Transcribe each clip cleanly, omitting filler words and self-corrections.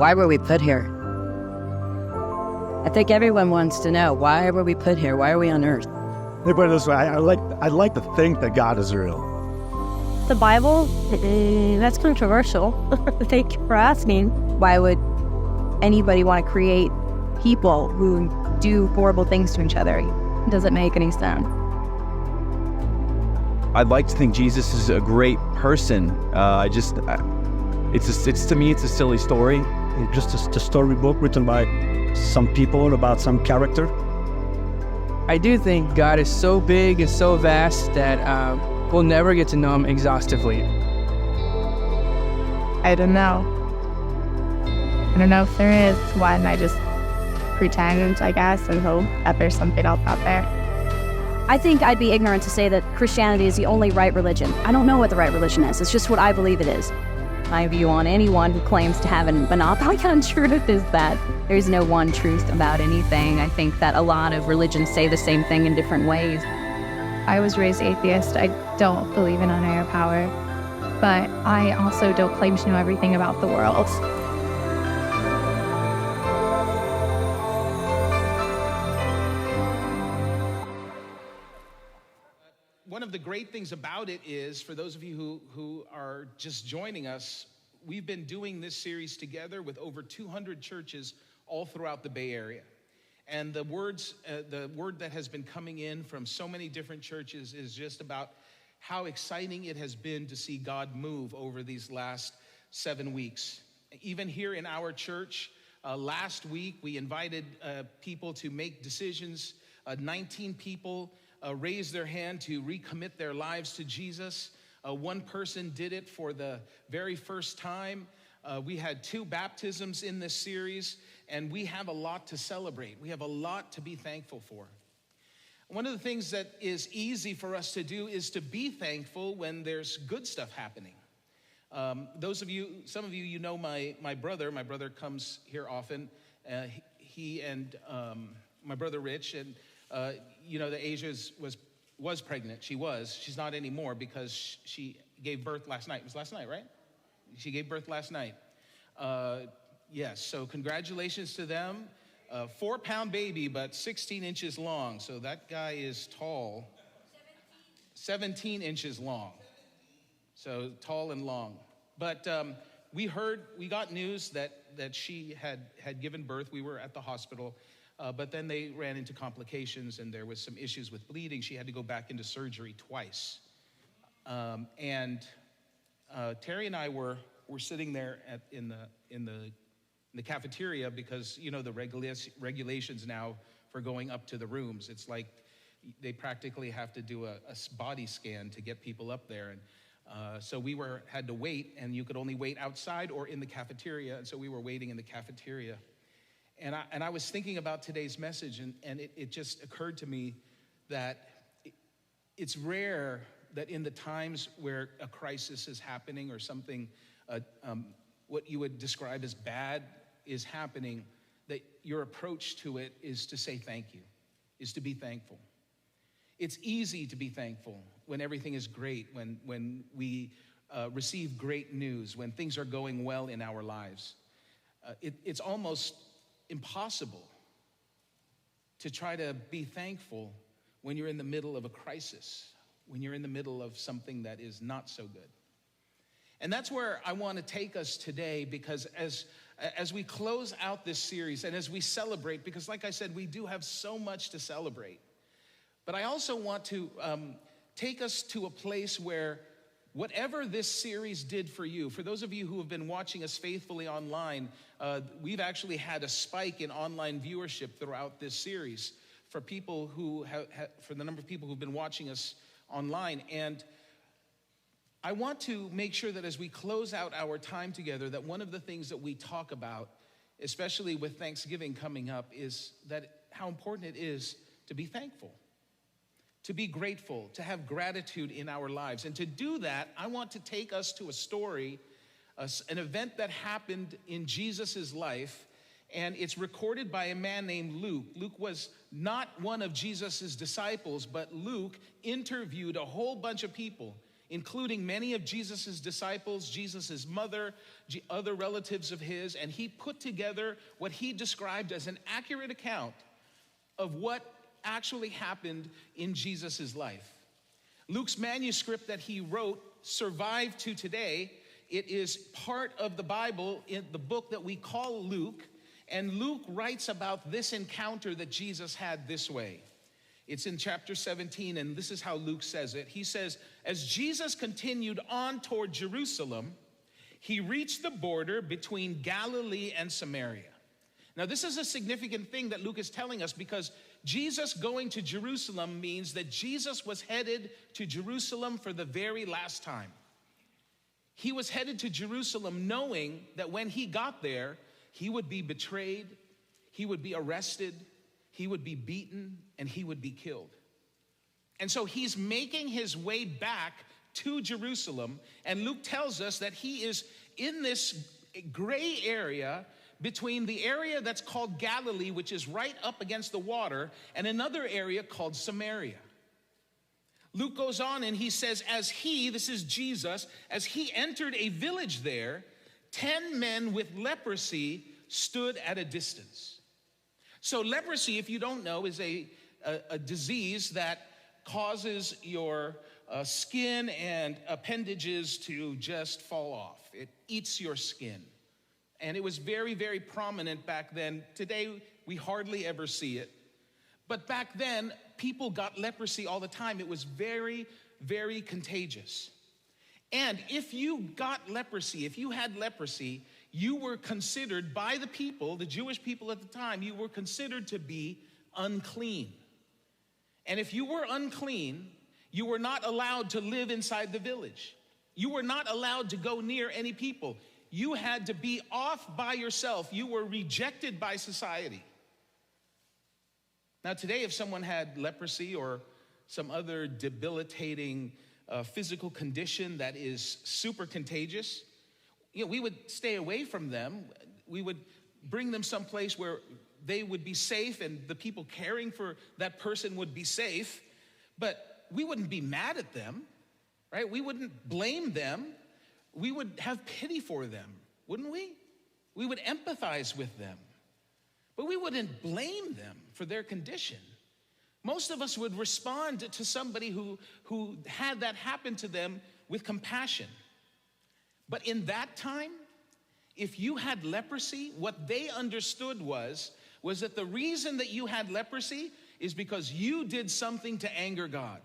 Why were we put here? I think everyone wants to know, why were we put here? Why are we on earth? Let me put it this way, I like to think that God is real. The Bible, that's controversial. Thank you for asking. Why would anybody want to create people who do horrible things to each other? It doesn't make any sense. I'd like to think Jesus is a great person. It's to me, it's a silly story. It's just a storybook written by some people about some character. I do think God is so big and so vast that we'll never get to know him exhaustively. I don't know. I don't know if there is one. I just pretend, I guess, and hope that there's something else out there. I think I'd be ignorant to say that Christianity is the only right religion. I don't know what the right religion is. It's just what I believe it is. My view on anyone who claims to have a monopoly on truth is that there's no one truth about anything. I think that a lot of religions say the same thing in different ways. I was raised atheist. I don't believe in a higher power, but I also don't claim to know everything about the world. One of the great things about it is, for those of you who are just joining us, we've been doing this series together with over 200 churches all throughout the Bay Area. And the word that has been coming in from so many different churches is just about how exciting it has been to see God move over these last 7 weeks. Even here in our church, last week we invited people to make decisions. 19 people raised their hand to recommit their lives to Jesus. One person did it for the very first time. We had 2 baptisms in this series, and we have a lot to celebrate. We have a lot to be thankful for. One of the things that is easy for us to do is to be thankful when there's good stuff happening. Some of you know my brother. My brother comes here often. He and my brother Rich, and that Asia was pregnant. She's not anymore because she gave birth last night. It was last night, right? She gave birth last night. Yes, so congratulations to them. 4-pound baby, but 16 inches long. So that guy is tall. 17 inches long. So tall and long. But we got news that she had given birth. We were at the hospital. But then they ran into complications, and there was some issues with bleeding. She had to go back into surgery twice. And Terry and I were sitting there in the cafeteria because the regulations now for going up to the rooms. It's like they practically have to do a body scan to get people up there, and so we had to wait, and you could only wait outside or in the cafeteria, and so we were waiting in the cafeteria. And I was thinking about today's message, and it just occurred to me that it's rare that in the times where a crisis is happening or something, what you would describe as bad is happening, that your approach to it is to say thank you, is to be thankful. It's easy to be thankful when everything is great, when we receive great news, when things are going well in our lives. It's almost impossible to try to be thankful when you're in the middle of a crisis, when you're in the middle of something that is not so good. And that's where I want to take us today, because as we close out this series and as we celebrate, because like I said, we do have so much to celebrate, but I also want to take us to a place where whatever this series did for you, for those of you who have been watching us faithfully online, we've actually had a spike in online viewership throughout this series for people for the number of people who've been watching us online. And I want to make sure that as we close out our time together, that one of the things that we talk about, especially with Thanksgiving coming up, is that how important it is to be thankful, to be grateful, to have gratitude in our lives. And to do that, I want to take us to a story, an event that happened in Jesus's life, and it's recorded by a man named Luke. Luke was not one of Jesus's disciples, but Luke interviewed a whole bunch of people including many of Jesus' disciples, Jesus' mother, other relatives of his, and he put together what he described as an accurate account of what actually happened in Jesus' life. Luke's manuscript that he wrote survived to today. It is part of the Bible in the book that we call Luke, and Luke writes about this encounter that Jesus had this way. It's in chapter 17, and this is how Luke says it. He says, as Jesus continued on toward Jerusalem, he reached the border between Galilee and Samaria. Now, this is a significant thing that Luke is telling us, because Jesus going to Jerusalem means that Jesus was headed to Jerusalem for the very last time. He was headed to Jerusalem knowing that when he got there, he would be betrayed, he would be arrested, he would be beaten, and he would be killed. And so he's making his way back to Jerusalem, and Luke tells us that he is in this gray area between the area that's called Galilee, which is right up against the water, and another area called Samaria. Luke goes on and he says, this is Jesus, as he entered a village there, 10 men with leprosy stood at a distance. So leprosy, if you don't know, is a disease that causes your skin and appendages to just fall off. It eats your skin. And it was very, very prominent back then. Today, we hardly ever see it. But back then, people got leprosy all the time. It was very, very contagious. And if you got leprosy, if you had leprosy, you were considered by the people, the Jewish people at the time, you were considered to be unclean. And if you were unclean, you were not allowed to live inside the village. You were not allowed to go near any people. You had to be off by yourself. You were rejected by society. Now today, if someone had leprosy or some other debilitating physical condition that is super contagious, we would stay away from them. We would bring them someplace where they would be safe and the people caring for that person would be safe, but we wouldn't be mad at them, right? We wouldn't blame them. We would have pity for them, wouldn't we? We would empathize with them, but we wouldn't blame them for their condition. Most of us would respond to somebody who had that happen to them with compassion. But in that time, if you had leprosy, what they understood was that the reason that you had leprosy is because you did something to anger God,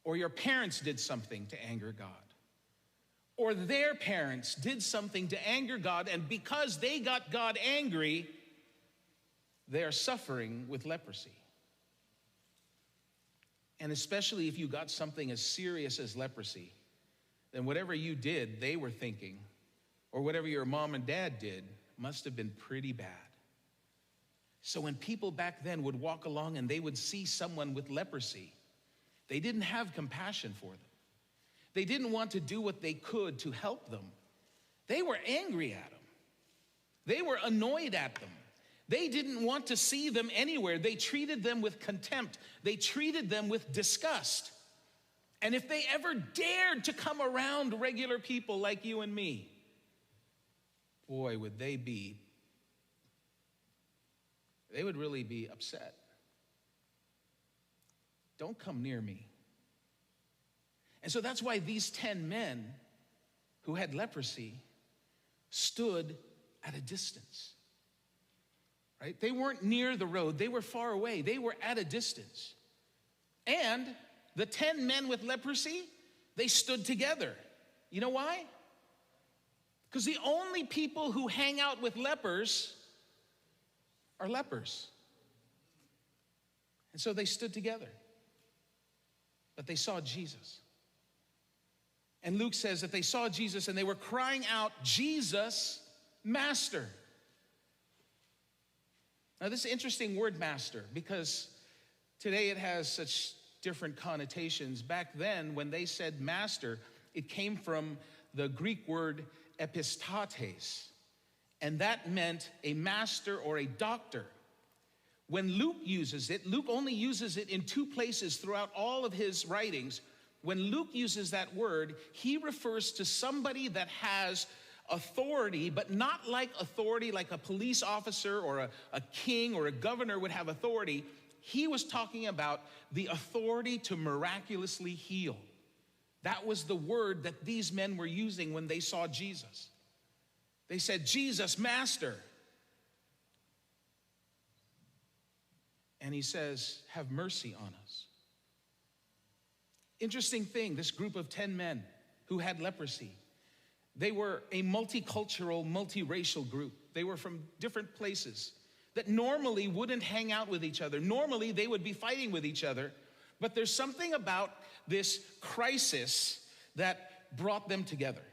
or your parents did something to anger God, or their parents did something to anger God, and because they got God angry, they are suffering with leprosy. And especially if you got something as serious as leprosy, then whatever you did, they were thinking, or whatever your mom and dad did, must have been pretty bad. So when people back then would walk along and they would see someone with leprosy, they didn't have compassion for them. They didn't want to do what they could to help them. They were angry at them. They were annoyed at them. They didn't want to see them anywhere. They treated them with contempt. They treated them with disgust. And if they ever dared to come around regular people like you and me, boy, would they would really be upset. Don't come near me. And so that's why these 10 men who had leprosy stood at a distance. Right? They weren't near the road. They were far away. They were at a distance. And the 10 men with leprosy, they stood together. You know why? Because the only people who hang out with lepers are lepers. And so they stood together. But they saw Jesus. And Luke says that they saw Jesus and they were crying out, "Jesus, Master." Now this is an interesting word, master, because today it has such different connotations. Back then, when they said master, it came from the Greek word epistates, and that meant a master or a doctor. When Luke uses it, Luke only uses it in 2 places throughout all of his writings. when Luke uses that word, he refers to somebody that has authority, but not like authority like a police officer or a king or a governor would have authority. He was talking about the authority to miraculously heal. That was the word that these men were using when they saw Jesus. They said, "Jesus, Master." And he says, "Have mercy on us." Interesting thing, this group of 10 men who had leprosy, they were a multicultural, multiracial group. They were from different places that normally wouldn't hang out with each other. Normally, they would be fighting with each other. But there's something about this crisis that brought them together,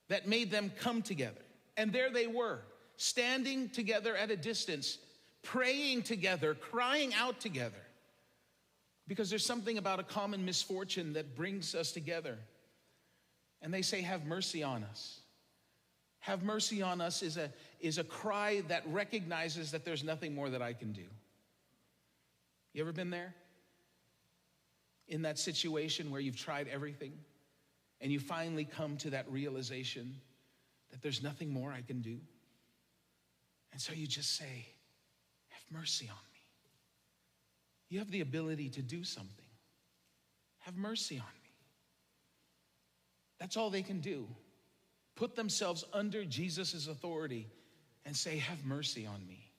that made them come together. And there they were, standing together at a distance, praying together, crying out together. Because there's something about a common misfortune that brings us together. And they say, "Have mercy on us." Have mercy on us is a cry that recognizes that there's nothing more that I can do. You ever been there? In that situation where you've tried everything and you finally come to that realization that there's nothing more I can do. And so you just say, "Have mercy on me." You have the ability to do something. Have mercy on me. That's all they can do. Put themselves under Jesus' authority and say, "Have mercy on me."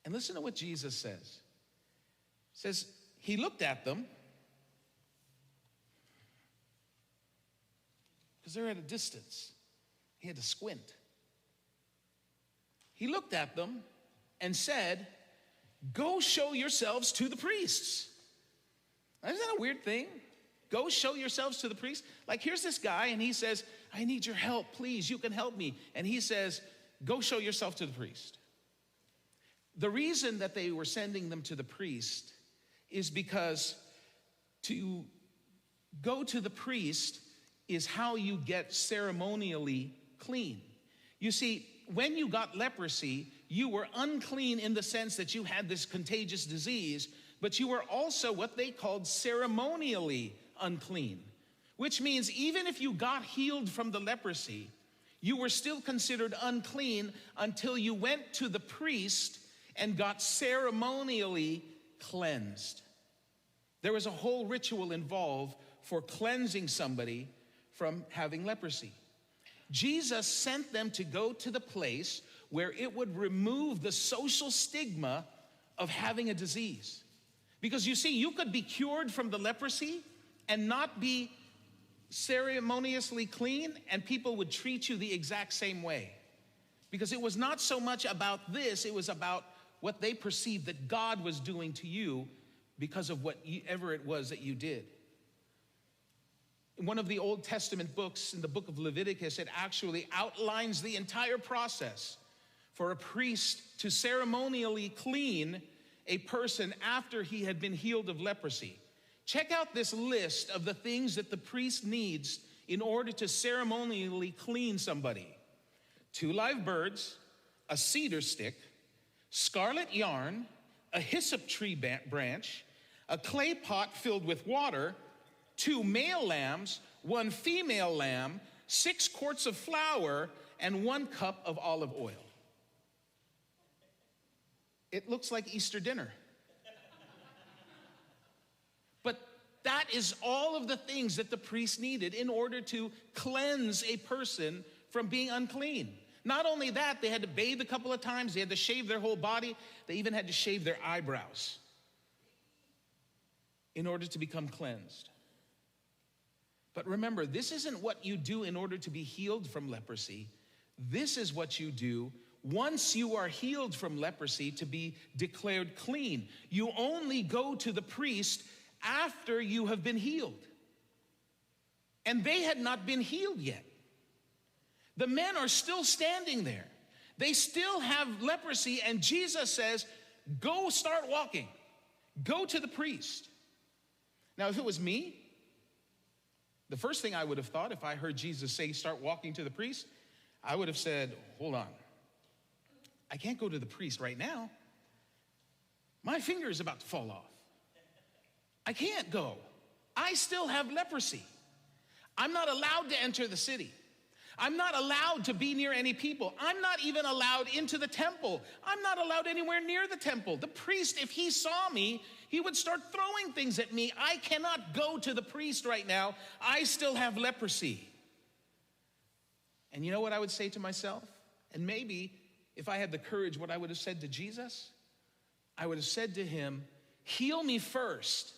And listen to what Jesus says. He says, he looked at them because they're at a distance. He had to squint. He looked at them and said, "Go show yourselves to the priests." Now, isn't that a weird thing? Go show yourselves to the priest. Like, here's this guy and he says, "I need your help, please, you can help me." And he says, "Go show yourself to the priest." The reason that they were sending them to the priest is because to go to the priest is how you get ceremonially clean. You see, when you got leprosy, you were unclean in the sense that you had this contagious disease, but you were also what they called ceremonially unclean, which means even if you got healed from the leprosy, you were still considered unclean until you went to the priest and got ceremonially cleansed. There was a whole ritual involved for cleansing somebody from having leprosy. Jesus sent them to go to the place where it would remove the social stigma of having a disease. Because you see, you could be cured from the leprosy and not be ceremoniously clean, and people would treat you the exact same way. Because it was not so much about this, it was about what they perceived that God was doing to you because of whatever it was that you did. In one of the Old Testament books, in the book of Leviticus, it actually outlines the entire process for a priest to ceremonially clean a person after he had been healed of leprosy. Check out this list of the things that the priest needs in order to ceremonially clean somebody: 2 live birds, a cedar stick, scarlet yarn, a hyssop tree branch, a clay pot filled with water, 2 male lambs, 1 female lamb, 6 quarts of flour, and 1 cup of olive oil. It looks like Easter dinner. But that is all of the things that the priest needed in order to cleanse a person from being unclean. Not only that, they had to bathe a couple of times, they had to shave their whole body, they even had to shave their eyebrows in order to become cleansed. But remember, this isn't what you do in order to be healed from leprosy. This is what you do once you are healed from leprosy to be declared clean. You only go to the priest after you have been healed. And they had not been healed yet. The men are still standing there. They still have leprosy, and Jesus says, "Go start walking. Go to the priest." Now, if it was me, the first thing I would have thought if I heard Jesus say, "Start walking to the priest," I would have said, "Hold on. I can't go to the priest right now. My finger is about to fall off. I can't go. I still have leprosy. I'm not allowed to enter the city. I'm not allowed to be near any people. I'm not even allowed into the temple. I'm not allowed anywhere near the temple. The priest, if he saw me, he would start throwing things at me. I cannot go to the priest right now. I still have leprosy. And you know what I would say to myself? And maybe if I had the courage, what I would have said to Jesus, I would have said to him, heal me first,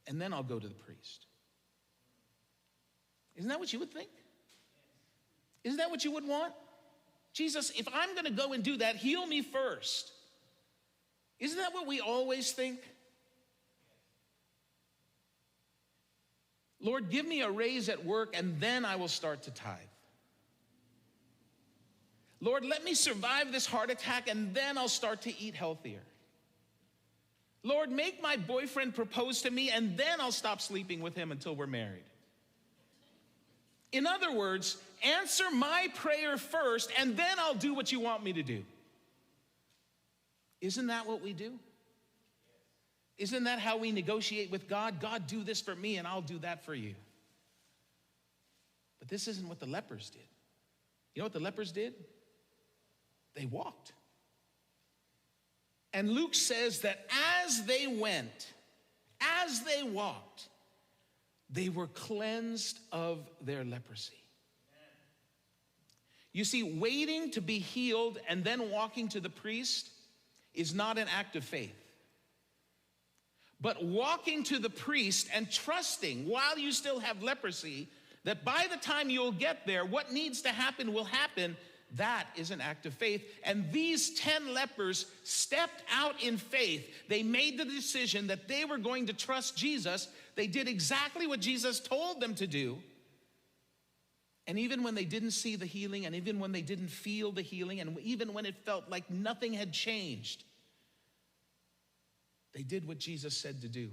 and then I'll go to the priest. Isn't that what you would think? Isn't that what you would want? Jesus, if I'm going to go and do that, heal me first. Isn't that what we always think? Lord, give me a raise at work and then I will start to tithe. Lord, let me survive this heart attack and then I'll start to eat healthier. Lord, make my boyfriend propose to me and then I'll stop sleeping with him until we're married. In other words, answer my prayer first and then I'll do what you want me to do. Isn't that what we do? Isn't that how we negotiate with God? God, do this for me and I'll do that for you. But this isn't what the lepers did. You know what the lepers did? They walked. And Luke says that as they went, as they walked, they were cleansed of their leprosy. You see, waiting to be healed and then walking to the priest is not an act of faith. But walking to the priest and trusting while you still have leprosy that by the time you'll get there, what needs to happen will happen, that is an act of faith. And these 10 lepers stepped out in faith. They made the decision that they were going to trust Jesus. They did exactly what Jesus told them to do. And even when they didn't see the healing, and even when they didn't feel the healing, and even when it felt like nothing had changed, they did what Jesus said to do.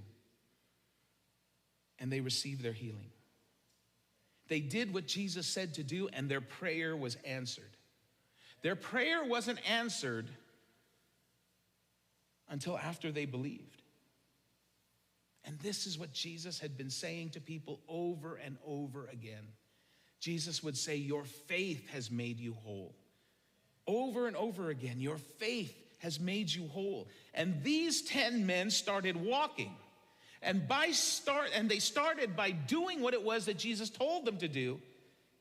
And they received their healing. They did what Jesus said to do, and their prayer was answered. Their prayer wasn't answered until after they believed. And this is what Jesus had been saying to people over and over again. Jesus would say, your faith has made you whole. Over and over again, your faith has made you whole. And these 10 men started walking. And they started by doing what it was that Jesus told them to do.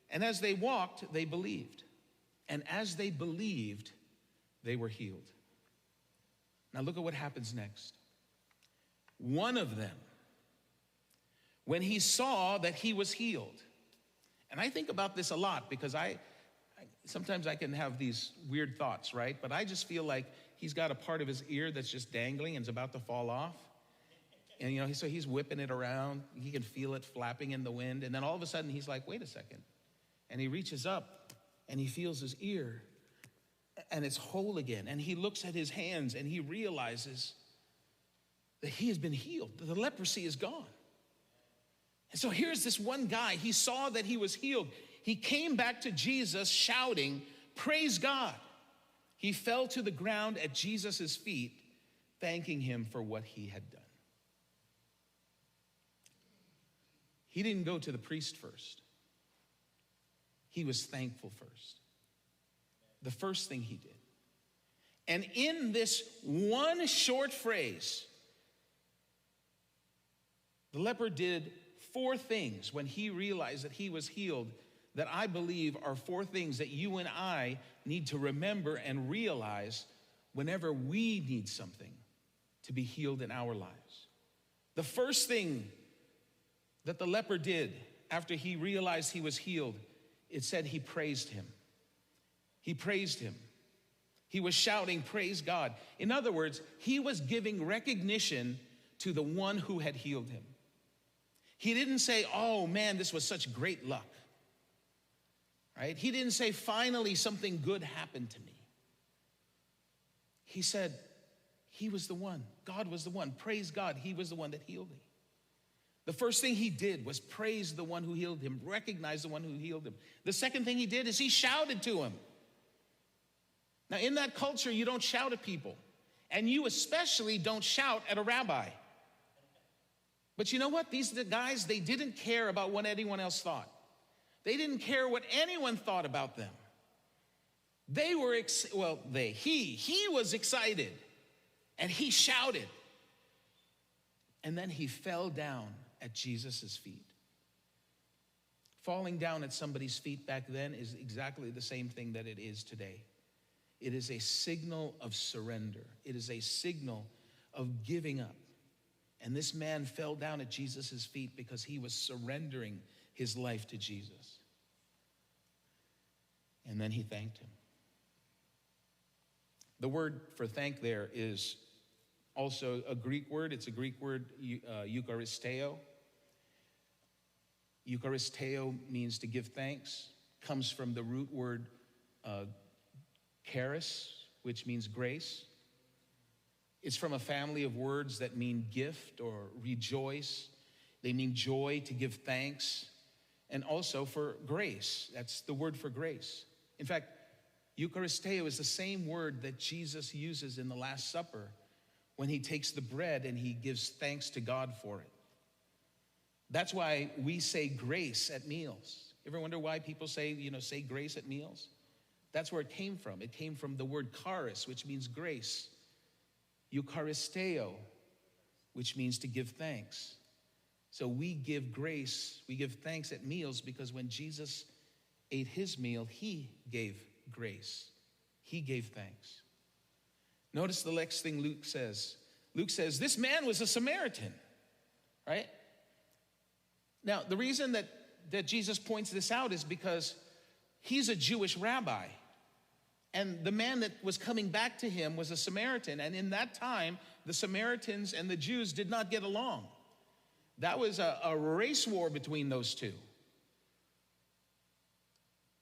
And as they walked, they believed. And as they believed, they were healed. Now look at what happens next. One of them, when he saw that he was healed, and I think about this a lot because sometimes I can have these weird thoughts, right? But I just feel like he's got a part of his ear that's just dangling and is about to fall off. And so he's whipping it around. He can feel it flapping in the wind. And then all of a sudden he's like, wait a second. And he reaches up and he feels his ear and it's whole again. And he looks at his hands and he realizes that he has been healed. The leprosy is gone. And so here's this one guy. He saw that he was healed. He came back to Jesus shouting, praise God. He fell to the ground at Jesus' feet, thanking him for what he had done. He didn't go to the priest first. He was thankful first. The first thing he did. And in this one short phrase, the leper did 4 things when he realized that he was healed that I believe are 4 things that you and I need to remember and realize whenever we need something to be healed in our lives. The first thing that the leper did after he realized he was healed, it said he praised him. He praised him. He was shouting, praise God. In other words, he was giving recognition to the one who had healed him. He didn't say, oh man, this was such great luck. Right? He didn't say, finally something good happened to me. He said, he was the one. God was the one. Praise God, he was the one that healed me. The first thing he did was praise the one who healed him, recognize the one who healed him. The second thing he did is he shouted to him. Now, in that culture, you don't shout at people. And you especially don't shout at a rabbi. But you know what? These guys, they didn't care about what anyone else thought. They didn't care what anyone thought about them. They were, he was excited, and he shouted. And then he fell down at Jesus' feet. Falling down at somebody's feet back then is exactly the same thing that it is today. It is a signal of surrender. It is a signal of giving up. And this man fell down at Jesus' feet because he was surrendering his life to Jesus. And then he thanked him. The word for thank there is also a Greek word. It's a Greek word, eucharisteo. Eucharisteo means to give thanks. Comes from the root word charis, which means grace. It's from a family of words that mean gift or rejoice. They mean joy, to give thanks, and also for grace. That's the word for grace. In fact, eucharisteo is the same word that Jesus uses in the Last Supper when he takes the bread and he gives thanks to God for it. That's why we say grace at meals. You ever wonder why people say grace at meals? That's where it came from. It came from the word charis, which means grace. Eucharisteo, which means to give thanks. So we give grace, we give thanks at meals because when Jesus ate his meal, he gave grace. He gave thanks. Notice the next thing Luke says. Luke says, this man was a Samaritan, right? Now, the reason that Jesus points this out is because he's a Jewish rabbi. And the man that was coming back to him was a Samaritan. And in that time, the Samaritans and the Jews did not get along. That was a race war between those two.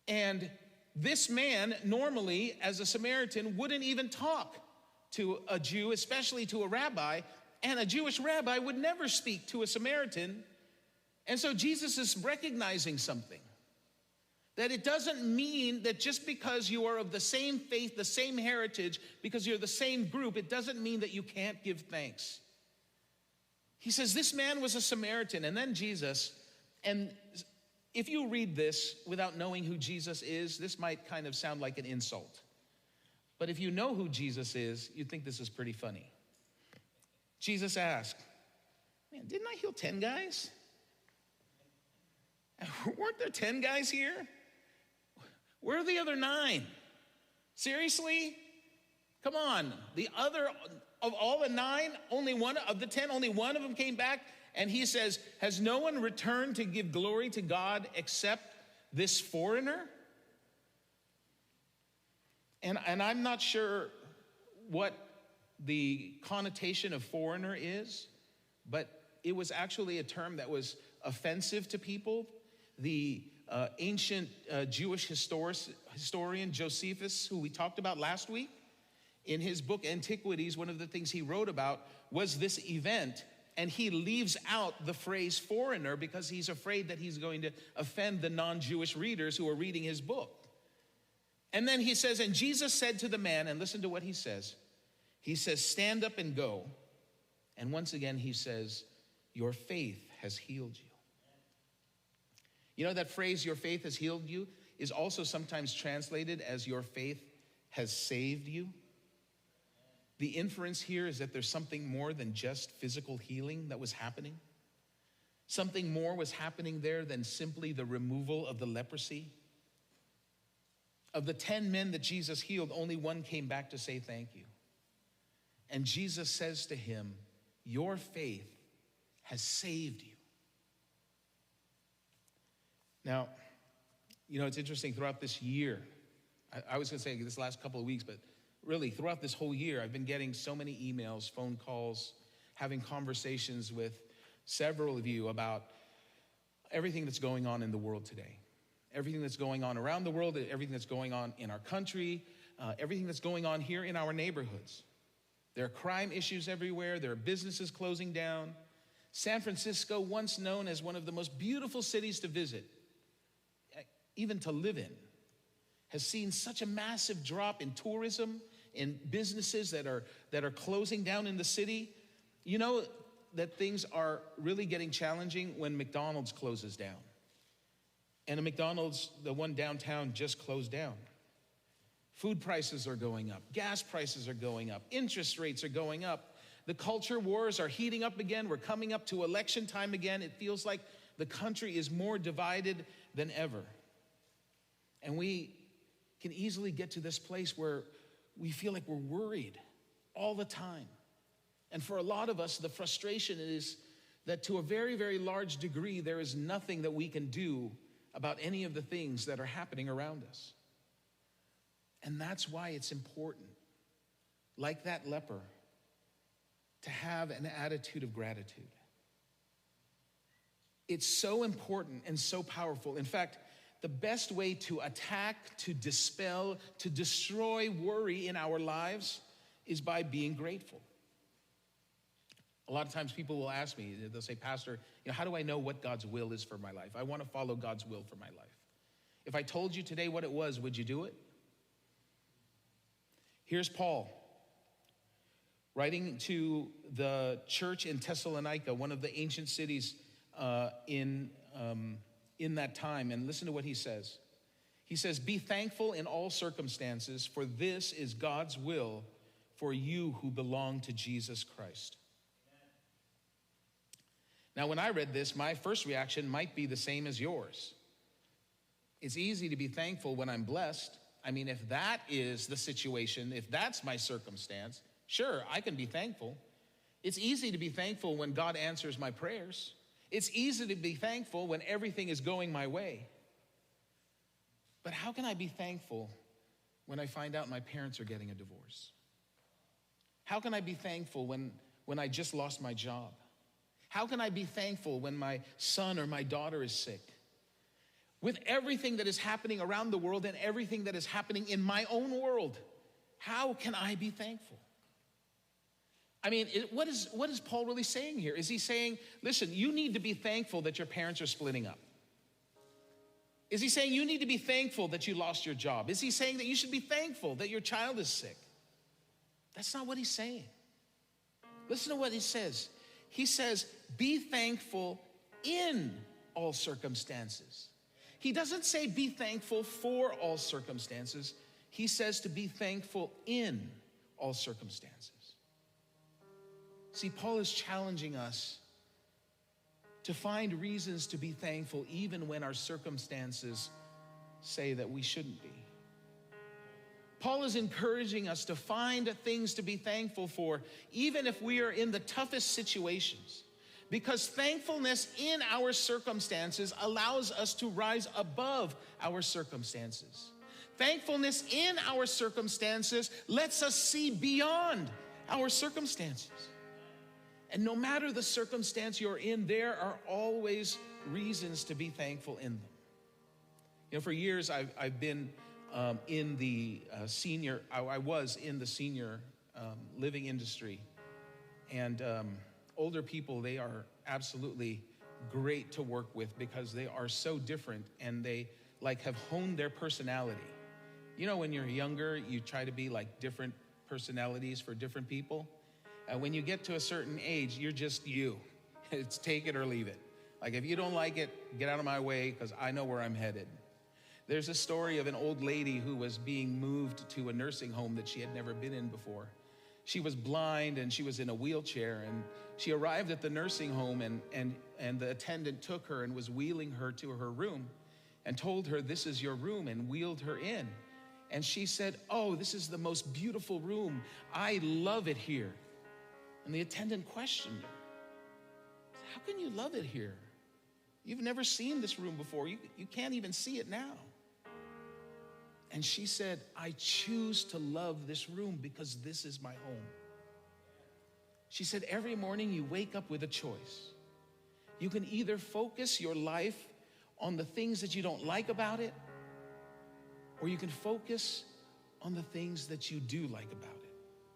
And this man, normally, as a Samaritan, wouldn't even talk to a Jew, especially to a rabbi. And a Jewish rabbi would never speak to a Samaritan. And so Jesus is recognizing something. That it doesn't mean that just because you are of the same faith, the same heritage, because you're the same group, it doesn't mean that you can't give thanks. He says, this man was a Samaritan. And then Jesus, and if you read this without knowing who Jesus is, this might kind of sound like an insult. But if you know who Jesus is, you'd think this is pretty funny. Jesus asked, man, didn't I heal 10 guys? Weren't there 10 guys here? Where are the other 9? Seriously? Come on. The other, of all the 9, only one of the 10, only one of them came back. And he says, has no one returned to give glory to God except this foreigner? And I'm not sure what the connotation of foreigner is, but it was actually a term that was offensive to people. The ancient Jewish historian Josephus, who we talked about last week, in his book Antiquities, one of the things he wrote about was this event, and he leaves out the phrase foreigner because he's afraid that he's going to offend the non-Jewish readers who are reading his book. And then he says, and Jesus said to the man, and listen to what he says. He says, stand up and go. And once again he says, your faith has healed you. You know that phrase, your faith has healed you, is also sometimes translated as your faith has saved you. The inference here is that there's something more than just physical healing that was happening. Something more was happening there than simply the removal of the leprosy. Of the 10 men that Jesus healed, only one came back to say thank you. And Jesus says to him, your faith has saved you. Now, you know, it's interesting, throughout this year, I was going to say this last couple of weeks, but really throughout this whole year, I've been getting so many emails, phone calls, having conversations with several of you about everything that's going on in the world today. Everything that's going on around the world, everything that's going on in our country, everything that's going on here in our neighborhoods. There are crime issues everywhere. There are businesses closing down. San Francisco, once known as one of the most beautiful cities to visit, even to live in, has seen such a massive drop in tourism, in businesses that are closing down in the city. You know, that things are really getting challenging when McDonald's closes down. And a McDonald's, the one downtown, just closed down. Food prices are going up. Gas prices are going up. Interest rates are going up. The culture wars are heating up again. We're coming up to election time again. It feels like the country is more divided than ever. And we can easily get to this place where we feel like we're worried all the time. And for a lot of us, the frustration is that to a very, very large degree, there is nothing that we can do about any of the things that are happening around us. And that's why it's important, like that leper, to have an attitude of gratitude. It's so important and so powerful. In fact, the best way to attack, to dispel, to destroy worry in our lives is by being grateful. A lot of times people will ask me, they'll say, Pastor, how do I know what God's will is for my life? I want to follow God's will for my life. If I told you today what it was, would you do it? Here's Paul, writing to the church in Thessalonica, one of the ancient cities in that time. And listen to what he says. He says, be thankful in all circumstances, for this is God's will for you who belong to Jesus Christ. Now, when I read this, my first reaction might be the same as yours. It's easy to be thankful when I'm blessed. I mean, if that is the situation, if that's my circumstance, sure, I can be thankful. It's easy to be thankful when God answers my prayers. It's easy to be thankful when everything is going my way. But how can I be thankful when I find out my parents are getting a divorce? How can I be thankful when I just lost my job? How can I be thankful when my son or my daughter is sick? With everything that is happening around the world and everything that is happening in my own world, how can I be thankful? I mean, what is Paul really saying here? Is he saying, listen, you need to be thankful that your parents are splitting up? Is he saying you need to be thankful that you lost your job? Is he saying that you should be thankful that your child is sick? That's not what he's saying. Listen to what he says. He says, be thankful in all circumstances. He doesn't say be thankful for all circumstances. He says to be thankful in all circumstances. See, Paul is challenging us to find reasons to be thankful even when our circumstances say that we shouldn't be. Paul is encouraging us to find things to be thankful for, even if we are in the toughest situations. Because thankfulness in our circumstances allows us to rise above our circumstances. Thankfulness in our circumstances lets us see beyond our circumstances. And no matter the circumstance you're in, there are always reasons to be thankful in them. For years I've been in the senior living industry. And older people, they are absolutely great to work with because they are so different and they have honed their personality. When you're younger, you try to be like different personalities for different people. When you get to a certain age, you're just you. It's take it or leave it. Like, if you don't like it, get out of my way because I know where I'm headed. There's a story of an old lady who was being moved to a nursing home that she had never been in before. She was blind and she was in a wheelchair, and she arrived at the nursing home and the attendant took her and was wheeling her to her room and told her, this is your room, and wheeled her in. And she said, oh, this is the most beautiful room. I love it here. And the attendant questioned her. How can you love it here? You've never seen this room before. You can't even see it now. And she said, I choose to love this room because this is my home. She said, every morning you wake up with a choice. You can either focus your life on the things that you don't like about it, or you can focus on the things that you do like about it.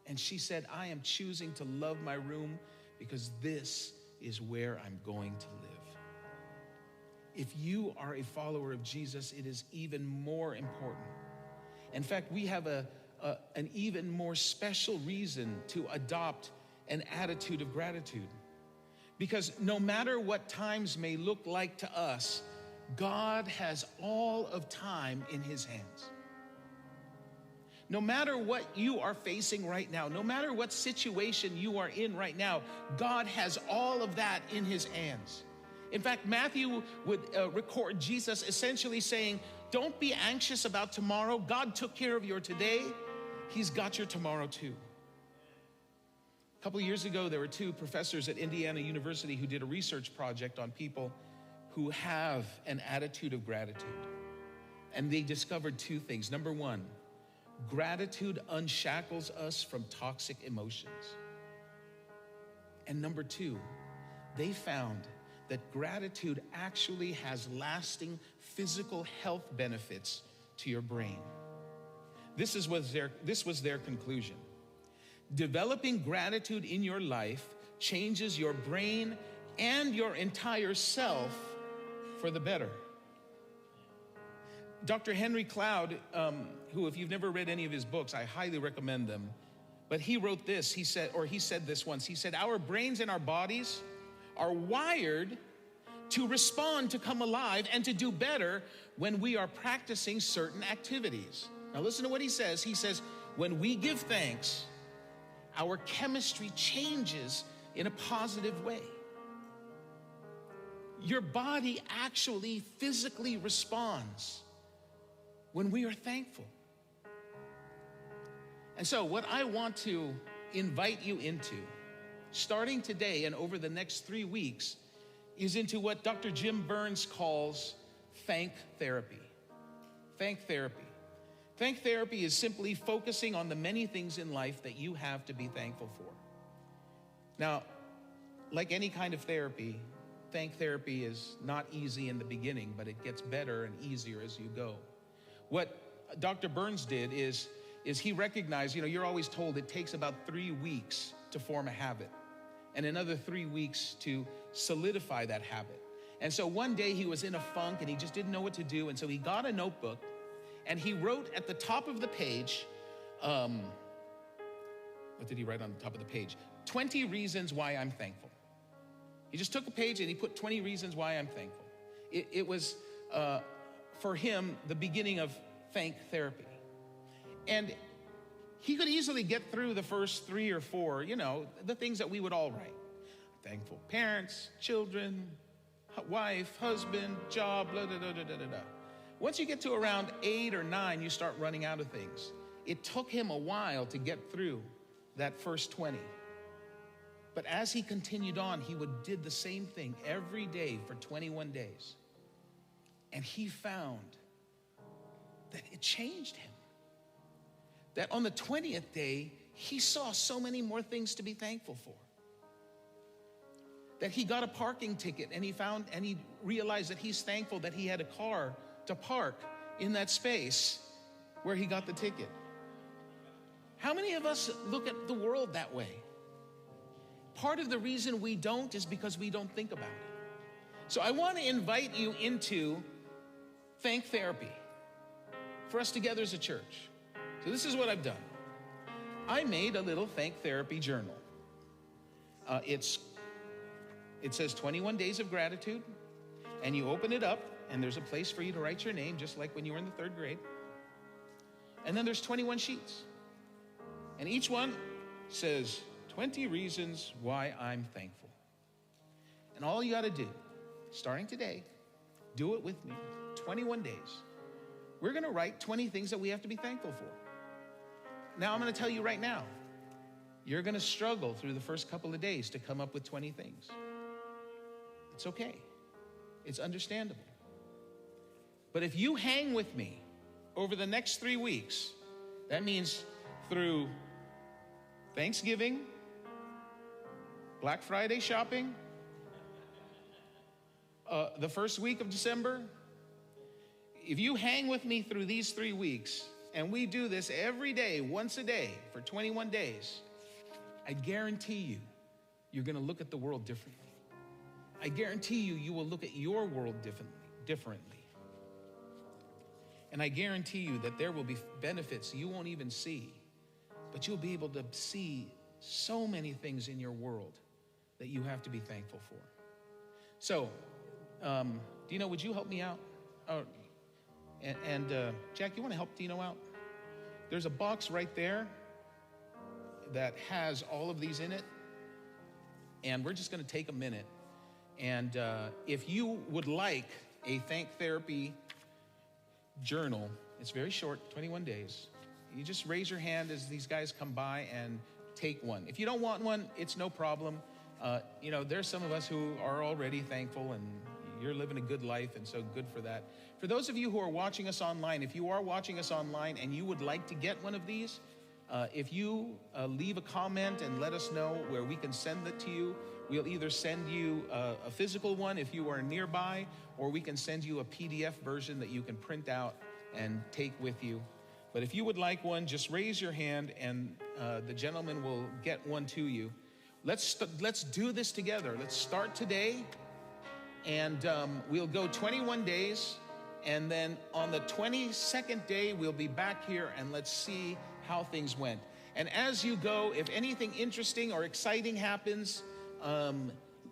And she said, I am choosing to love my room because this is where I'm going to live. If you are a follower of Jesus, it is even more important. In fact, we have an even more special reason to adopt an attitude of gratitude. Because no matter what times may look like to us, God has all of time in his hands. No matter what you are facing right now, no matter what situation you are in right now, God has all of that in his hands. In fact, Matthew would record Jesus essentially saying, don't be anxious about tomorrow. God took care of your today. He's got your tomorrow too. A couple of years ago, there were two professors at Indiana University who did a research project on people who have an attitude of gratitude. And they discovered two things. Number one, gratitude unshackles us from toxic emotions. And number two, they found that gratitude actually has lasting physical health benefits to your brain. This was their conclusion. Developing gratitude in your life changes your brain and your entire self for the better. Dr. Henry Cloud, who, if you've never read any of his books, I highly recommend them. But he wrote this, he said this once, he said, our brains and our bodies are wired to respond, to come alive, and to do better when we are practicing certain activities. Now listen to what he says. He says, when we give thanks, our chemistry changes in a positive way. Your body actually physically responds when we are thankful. And so what I want to invite you into, starting today and over the next 3 weeks, is into what Dr. Jim Burns calls thank therapy. Thank therapy. Thank therapy is simply focusing on the many things in life that you have to be thankful for. Now, like any kind of therapy, thank therapy is not easy in the beginning, but it gets better and easier as you go. What Dr. Burns did is he recognized, you're always told it takes about 3 weeks to form a habit and another 3 weeks to solidify that habit. And so one day he was in a funk and he just didn't know what to do. And so he got a notebook and he wrote at the top of the page, what did he write on the top of the page? 20 reasons why I'm thankful. He just took a page and he put 20 reasons why I'm thankful. It was, for him, the beginning of thank therapy. And he could easily get through the first 3 or 4, the things that we would all write. Thankful parents, children, wife, husband, job, blah, blah, blah, blah, blah, blah. Once you get to around 8 or 9, you start running out of things. It took him a while to get through that first 20. But as he continued on, he did the same thing every day for 21 days. And he found that it changed him. That on the 20th day, he saw so many more things to be thankful for. That he got a parking ticket and he realized that he's thankful that he had a car to park in that space where he got the ticket. How many of us look at the world that way? Part of the reason we don't is because we don't think about it. So I want to invite you into thank therapy for us together as a church. So this is what I've done. I made a little thank therapy journal. It says 21 days of gratitude, and you open it up, and there's a place for you to write your name, just like when you were in the 3rd grade. And then there's 21 sheets. And each one says 20 reasons why I'm thankful. And all you got to do, starting today, do it with me, 21 days. We're going to write 20 things that we have to be thankful for. Now, I'm going to tell you right now, you're going to struggle through the first couple of days to come up with 20 things. It's okay. It's understandable. But if you hang with me over the next 3 weeks, that means through Thanksgiving, Black Friday shopping, the first week of December, if you hang with me through these 3 weeks, and we do this every day, once a day, for 21 days, I guarantee you, you're going to look at the world differently. I guarantee you, you will look at your world differently. And I guarantee you that there will be benefits you won't even see, but you'll be able to see so many things in your world that you have to be thankful for. So, Dino, would you help me out? Oh, and Jack, you want to help Dino out? There's a box right there that has all of these in it. And we're just going to take a minute. And if you would like a thank therapy journal, it's very short, 21 days. You just raise your hand as these guys come by and take one. If you don't want one, it's no problem. There's some of us who are already thankful, and you're living a good life, and so good for that. For those of you who are watching us online, if you are watching us online and you would like to get one of these, if you leave a comment and let us know where we can send it to you, we'll either send you a physical one if you are nearby, or we can send you a PDF version that you can print out and take with you. But if you would like one, just raise your hand and the gentleman will get one to you. Let's do this together. Let's start today, and we'll go 21 days. And then on the 22nd day, we'll be back here, and let's see how things went. And as you go, if anything interesting or exciting happens,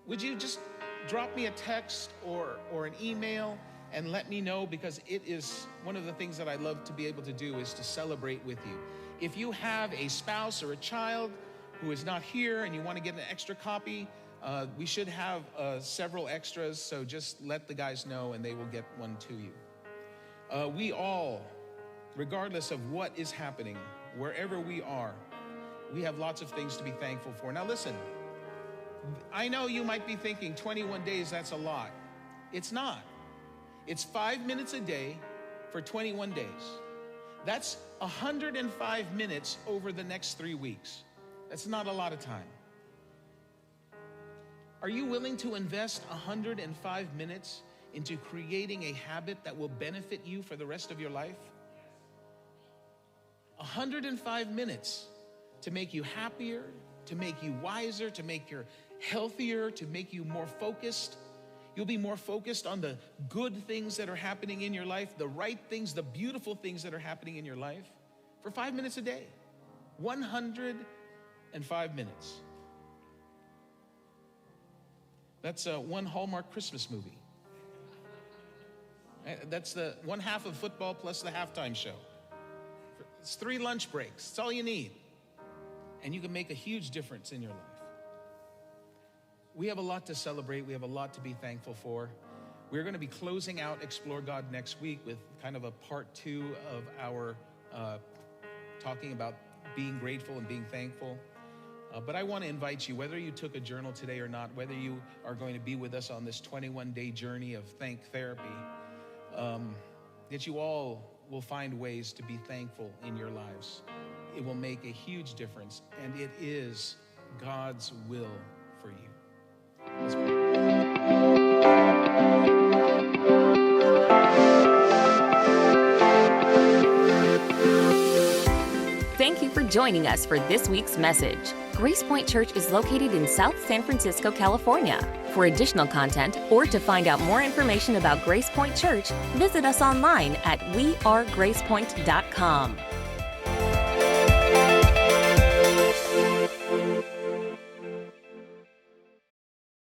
would you just drop me a text or an email and let me know, because it is one of the things that I love to be able to do is to celebrate with you. If you have a spouse or a child who is not here and you want to get an extra copy, we should have several extras, so just let the guys know and they will get one to you. We all, regardless of what is happening, wherever we are, we have lots of things to be thankful for. Now listen, I know you might be thinking 21 days, that's a lot. It's not. It's 5 minutes a day for 21 days. That's 105 minutes over the next 3 weeks. That's not a lot of time. Are you willing to invest 105 minutes into creating a habit that will benefit you for the rest of your life? 105 minutes to make you happier, to make you wiser, to make you healthier, to make you more focused. You'll be more focused on the good things that are happening in your life, the right things, the beautiful things that are happening in your life for 5 minutes a day. 105 minutes. That's one Hallmark Christmas movie. That's the one half of football plus the halftime show. It's 3 lunch breaks. That's all you need. And you can make a huge difference in your life. We have a lot to celebrate. We have a lot to be thankful for. We're going to be closing out Explore God next week with kind of a part 2 of our talking about being grateful and being thankful. But I want to invite you, whether you took a journal today or not, whether you are going to be with us on this 21-day journey of thank therapy, that you all will find ways to be thankful in your lives. It will make a huge difference, and it is God's will for you. Let's pray. Thank you for joining us for this week's message. Gracepoint Church is located in South San Francisco, California. For additional content or to find out more information about Gracepoint Church, visit us online at wearegracepoint.com.